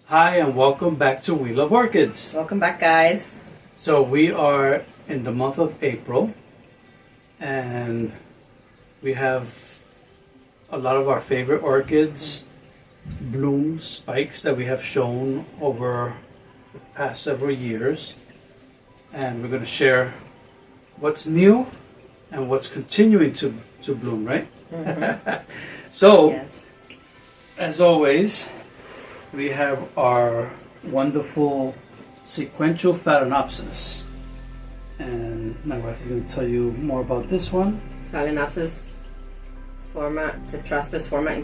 Hi and welcome back to We Love Orchids. Welcome back, guys. So we are in the month of April and we have a lot of our favorite orchids, blooms, spikes that we have shown over the past several years, and we're going to share what's new and what's continuing to bloom, right? So, Yes. as always, we have our wonderful sequential phalaenopsis, and my wife is going to tell you more about this one. Phalaenopsis format, Tetraspis format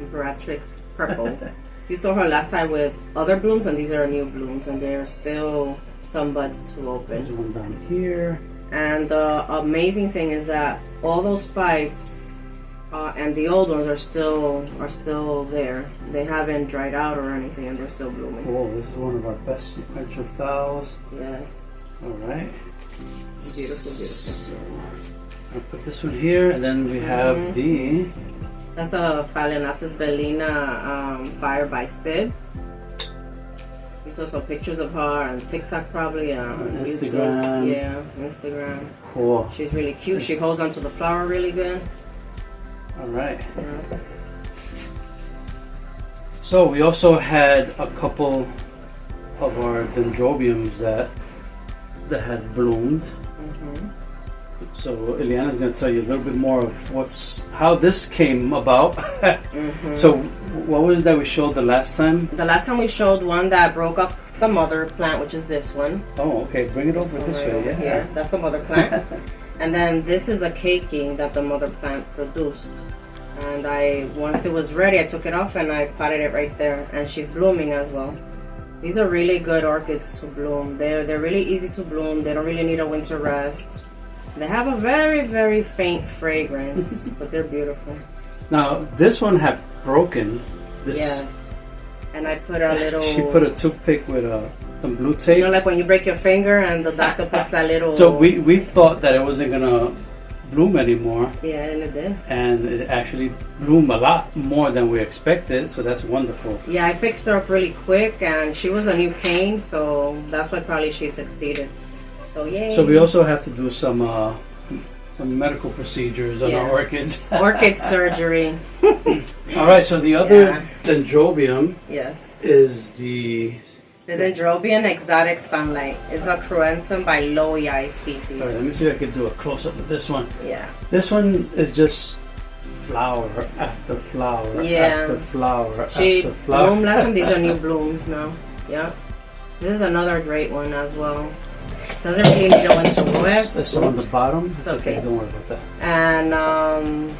imperatrix purple. You saw her last time with other blooms, and these are new blooms, and there are still some buds to There's open. one down here. And the amazing thing is that all those spikes and the old ones are still there. They haven't dried out or anything, and they're still blooming. Oh, this is one of our best sequential phals. Yes, All right. beautiful, beautiful. So, I'll put this one here, and then we have That's the Phalaenopsis bellina Fire by Sid. You saw some pictures of her on TikTok, probably on YouTube. Instagram. Yeah, Instagram. Cool. She's really cute. She holds onto the flower really good. All right. Yeah. So we also had a couple of our dendrobiums that had bloomed. Mm-hmm. So Ileana's going to tell you a little bit more of how this came about. Mm-hmm. So what was it that we showed the last time? The last time we showed one that broke up the mother plant, which is this one. Oh, okay. Bring it over this way. Yeah. Yeah, that's the mother plant. And then this is a caking that the mother plant produced. And once it was ready, I took it off and I potted it right there. And she's blooming as well. These are really good orchids to bloom. They're really easy to bloom. They don't really need a winter rest. They have a very, very faint fragrance, but they're beautiful. Now this one had broken. Yes. And I put a little... She put a toothpick with some blue tape. You know, like when you break your finger and the doctor puts that little... So we thought that it wasn't gonna bloom anymore, Yeah, and it did. and it actually bloomed a lot more than we expected. So that's wonderful. Yeah, I fixed her up really quick, and she was a new cane, so that's why probably she succeeded. So yay! So we also have to do some medical procedures on our Yeah. orchids. Orchid surgery. All right. So the other Yeah. dendrobium Yes. is the. The Dendrobium exotic sunlight. It's a cruentum by Loei species. All right, let me see if I can do a close up of this one. Yeah. This one is just flower after flower Yeah. after flower She after flower. bloomed last time. These are new blooms now. Yeah. This is another great one as well. Doesn't really need a winter rest. This on the bottom. It's okay. Don't worry about that. And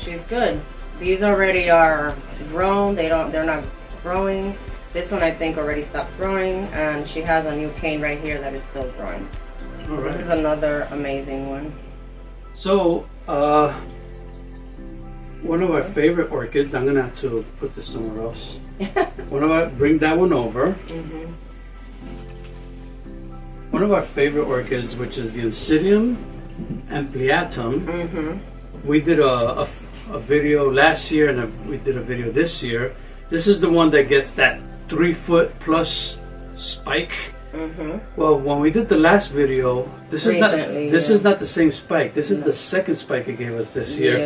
she's good. These already are grown. They're not growing. This one I think already stopped growing, and she has a new cane right here that is still growing. All This right. is another amazing one. So, one of our favorite orchids, I'm gonna have to put this somewhere else. Bring that one over. Mm-hmm. One of our favorite orchids, which is the Oncidium ampliatum. Mm-hmm. We did a video last year, and we did a video this year. This is the one that gets that 3 foot plus spike. Mm-hmm. Well, when we did the last video, this Recently, is not the same spike. This is the second spike it gave us this year.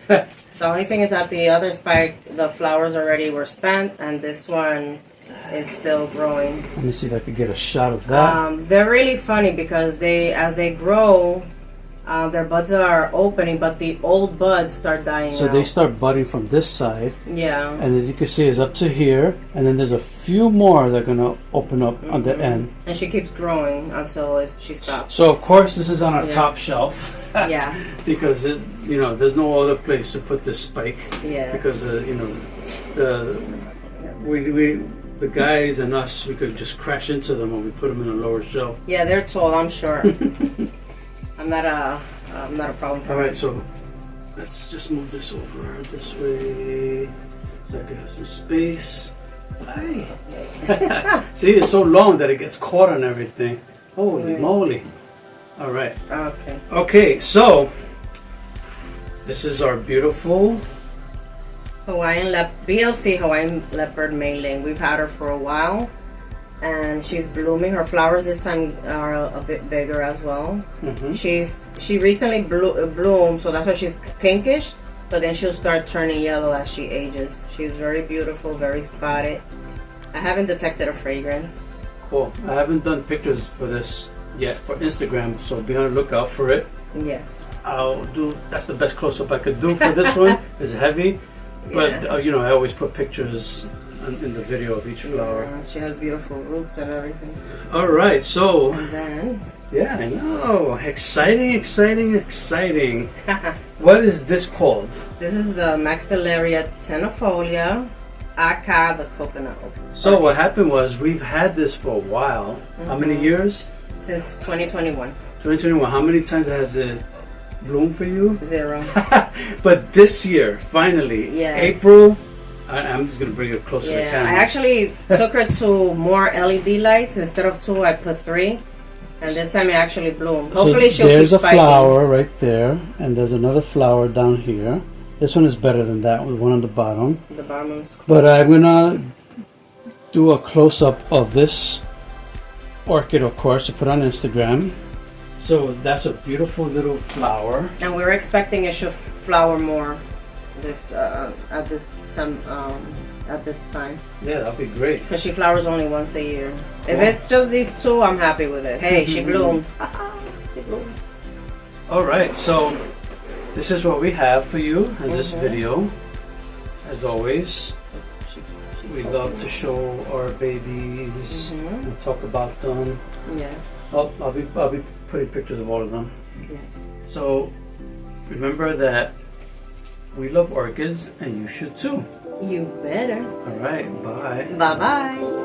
Yeah. The only thing is that the other spike, the flowers already were spent, and this one is still growing. Let me see if I could get a shot of that. They're really funny because as they grow, their buds are opening, but the old buds start dying So out. they start budding from this side, Yeah. and as you can see, it's up to here, and then there's a few more that are gonna open up on the end. And she keeps growing until she stops. So of course, this is on our Yeah. top shelf Yeah. because there's no other place to put this spike Yeah. because the guys and us, we could just crash into them when we put them in a lower shelf. Yeah, they're tall, I'm sure. I'm not a problem for All her. right, so let's just move this over this way so I can have some space. Aye. See, it's so long that it gets caught on everything. Holy Right. moly. All right. Okay. Okay, so this is our beautiful BLC Hawaiian leopard mailing. We've had her for a while, and she's blooming. Her flowers this time are a bit bigger as well. She recently bloomed, so that's why she's pinkish. But then she'll start turning yellow as she ages. She's very beautiful, very spotted. I haven't detected a fragrance. Cool. I haven't done pictures for this yet for Instagram, so be on the lookout for it. Yes. That's the best close-up I could do for this one. It's heavy, but yeah. I always put pictures in the video of each flower. Yeah, she has beautiful roots and everything. All right, so And then, yeah, I know, exciting. What is this called? this is the Maxillaria tenuifolia, aka the coconut. So what happened was we've had this for a while. How many years? Since 2021. 2021. How many times has it bloomed for you? 0. But this year, finally, Yes. April. I'm just gonna bring it closer to the Yeah, camera. I actually took her to more LED lights. Instead of 2, I put 3. And this time it actually bloomed. Hopefully she'll there's keep a spiking. flower right there, and there's another flower down here. This one is better than that one, on the bottom. The bottom is But I'm gonna do a close-up of this orchid, of course, to put on Instagram. So that's a beautiful little flower. And we're expecting it should flower more this at this time. Yeah, that'd be great. Because she flowers only once a year. If Cool. it's just these 2, I'm happy with it. Hey, she bloomed. She bloomed. All right, so this is what we have for you in this video. As always, we love to show our babies and talk about them. Yes. I'll be putting pictures of all of them. Yes. So remember that we love orchids, and you should too. You better. All right, bye. Bye bye.